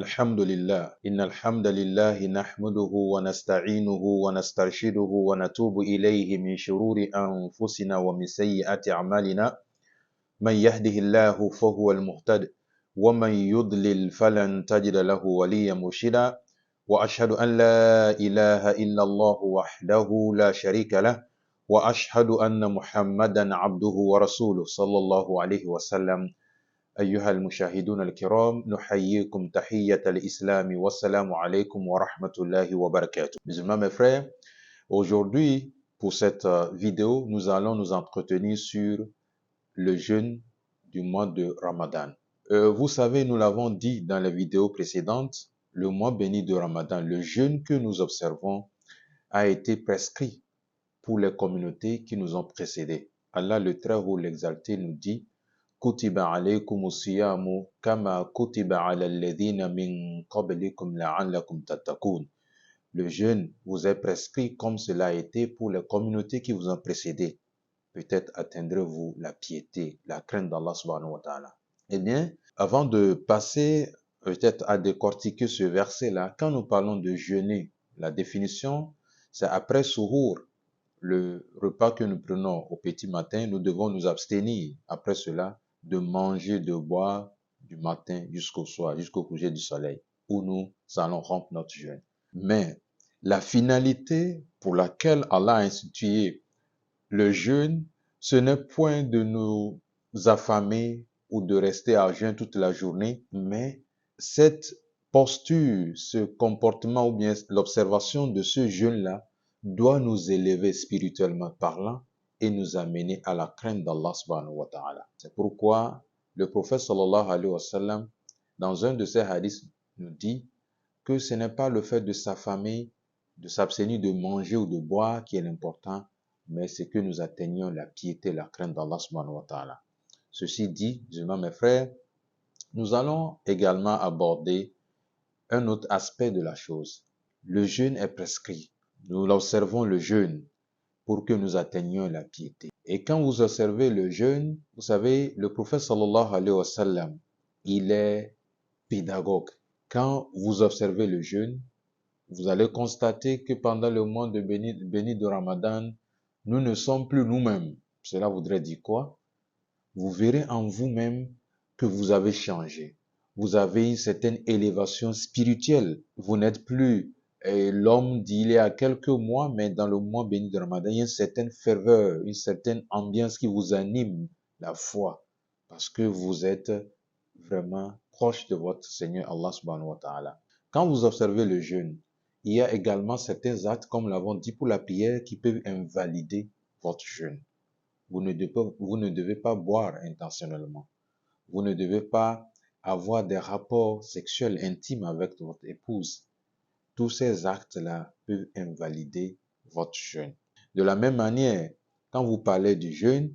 الحمد لله إن الحمد لله نحمده ونستعينه ونسترشده ونتوب إليه من شرور أنفسنا ومن سيئات أعمالنا من يهده الله فهو المهتد ومن يضلل فلن تجد له وليا مرشدا وأشهد أن لا إله إلا الله وحده لا شريك له وأشهد أن محمدا عبده ورسوله صلى الله عليه وسلم. أيها المشاهدون الكرام نحييكم تحية الإسلام والسلام عليكم ورحمة الله وبركاته. Musulmans mes frères, aujourd'hui pour cette vidéo nous allons nous entretenir sur le jeûne du mois de Ramadan. Vous savez, nous l'avons dit dans les vidéos précédentes, le mois béni de Ramadan, le jeûne que nous observons a été prescrit pour les communautés qui nous ont précédés. Allah le Très-Haut, l'Exalté, nous dit كتب عليكم الصيام كما كتب على الذين من قبلكم لعلكم تتقون. Le jeûne vous est prescrit comme cela a été pour les communautés qui vous ont précédé. Peut-être atteindrez-vous la piété, la crainte d'Allah subhanahu wa ta'ala. Eh bien, avant de passer peut-être à décortiquer ce verset-là, quand nous parlons de jeûner, la définition, c'est après suhour, le repas que nous prenons au petit matin, nous devons nous abstenir après cela de manger, de boire du matin jusqu'au soir, jusqu'au coucher du soleil, où nous allons rompre notre jeûne. Mais la finalité pour laquelle Allah a institué le jeûne, ce n'est point de nous affamer ou de rester à jeûn toute la journée, mais cette posture, ce comportement ou bien l'observation de ce jeûne-là doit nous élever spirituellement parlant et nous amener à la crainte d'Allah subhanahu wa ta'ala. C'est pourquoi le prophète sallallahu alayhi wa sallam, dans un de ses hadiths, nous dit que ce n'est pas le fait de s'affamer, de s'abstenir de manger ou de boire qui est l'important, mais c'est que nous atteignions la piété, la crainte d'Allah subhanahu wa ta'ala. Ceci dit, musulmans mes frères, nous allons également aborder un autre aspect de la chose. Le jeûne est prescrit. Nous observons le jeûne pour que nous atteignions la piété. Et quand vous observez le jeûne, vous savez, le prophète sallallahu alayhi wa sallam, il est pédagogue. Quand vous observez le jeûne, vous allez constater que pendant le mois de béni de Ramadan, nous ne sommes plus nous-mêmes. Cela voudrait dire quoi? Vous verrez en vous-même que vous avez changé. Vous avez une certaine élévation spirituelle. Vous n'êtes plus l'homme d'il y a quelques mois, mais dans le mois béni de Ramadan, il y a une certaine ferveur, une certaine ambiance qui vous anime la foi, parce que vous êtes vraiment proche de votre Seigneur Allah subhanahu wa ta'ala. Quand vous observez le jeûne, il y a également certains actes, comme l'avons dit pour la prière, qui peuvent invalider votre jeûne. Vous ne devez pas boire intentionnellement. Vous ne devez pas avoir des rapports sexuels intimes avec votre épouse. Tous ces actes-là peuvent invalider votre jeûne. De la même manière, quand vous parlez du jeûne,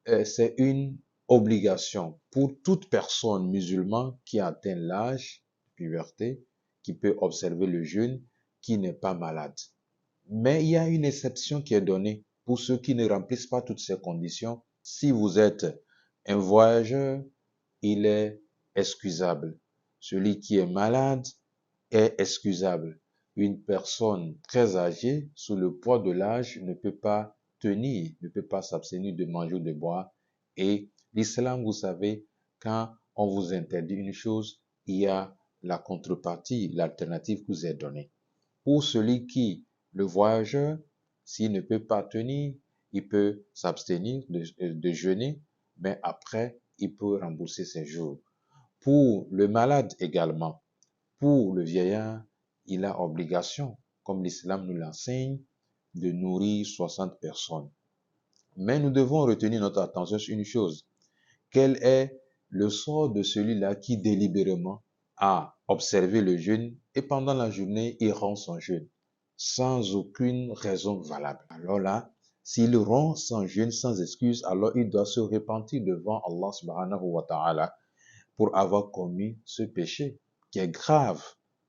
c'est une obligation pour toute personne musulmane qui atteint l'âge de puberté, qui peut observer le jeûne, qui n'est pas malade. Mais il y a une exception qui est donnée pour ceux qui ne remplissent pas toutes ces conditions. Si vous êtes un voyageur, il est excusable. Celui qui est malade est excusable. Une personne très âgée, sous le poids de l'âge, ne peut pas tenir, ne peut pas s'abstenir de manger ou de boire. Et l'islam, vous savez, quand on vous interdit une chose, il y a la contrepartie, l'alternative qui vous est donnée. Pour celui qui, le voyageur, s'il ne peut pas tenir, il peut s'abstenir de jeûner, mais après, il peut rembourser ses jours. Pour le malade également, pour le vieillard, il a obligation, comme l'islam nous l'enseigne, de nourrir 60 personnes. Mais nous devons retenir notre attention sur une chose. Quel est le sort de celui-là qui délibérément a observé le jeûne et pendant la journée, il rompt son jeûne sans aucune raison valable? Alors là, s'il rompt son jeûne sans excuse, alors il doit se repentir devant Allah subhanahu wa ta'ala pour avoir commis ce péché qui est grave,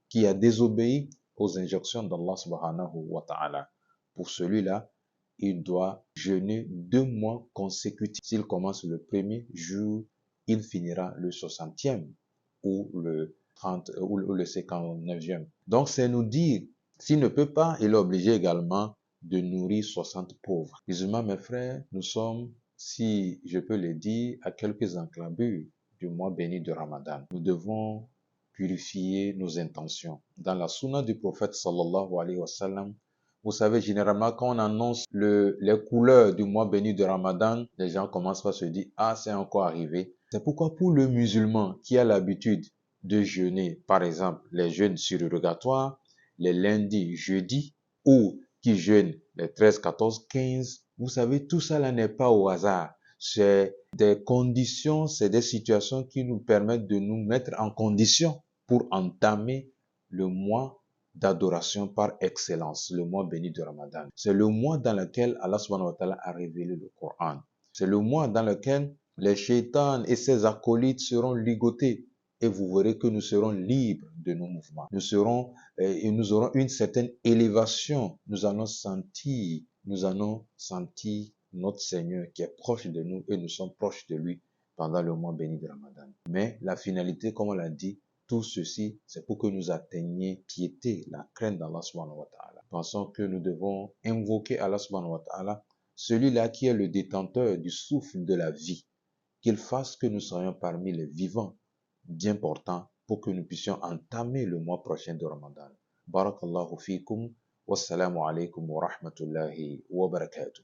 qui a désobéi aux injonctions d'Allah subhanahu wa ta'ala. Pour celui-là, il doit jeûner 2 mois consécutifs. S'il commence le premier jour, il finira le 60e. ou le 30 ou le 59e. Donc c'est nous dire, s'il ne peut pas, il est obligé également de nourrir 60 pauvres. Musulmans, mes frères, nous sommes, si je peux le dire, à quelques enclambures du mois béni de Ramadan. Nous devons purifier nos intentions. Dans la sunna du prophète sallallahu alayhi wa sallam, vous savez, généralement, quand on annonce les couleurs du mois béni de Ramadan, les gens commencent par se dire, ah, c'est encore arrivé. C'est pourquoi pour le musulman qui a l'habitude de jeûner, par exemple, les jeûnes surrogatoires, les lundis, jeudis, ou qui jeûnent les 13, 14, 15, vous savez, tout ça là n'est pas au hasard. C'est des conditions, c'est des situations qui nous permettent de nous mettre en condition pour entamer le mois d'adoration par excellence, le mois béni de Ramadan. C'est le mois dans lequel Allah subhanahu wa ta'ala a révélé le Coran. C'est le mois dans lequel les shaitans et ses acolytes seront ligotés et vous verrez que nous serons libres de nos mouvements. Nous aurons une certaine élévation. Nous allons sentir notre Seigneur qui est proche de nous et nous sommes proches de lui pendant le mois béni de Ramadan. Mais la finalité, comme on l'a dit, tout ceci, c'est pour que nous atteignions piété, la crainte d'Allah subhanahu wa ta'ala. Pensons que nous devons invoquer Allah subhanahu wa ta'ala, celui-là qui est le détenteur du souffle de la vie, qu'il fasse que nous soyons parmi les vivants bien portants pour que nous puissions entamer le mois prochain de Ramadan. Barakallahu fikum, wassalamu alaikum wa rahmatullahi wa barakatuh.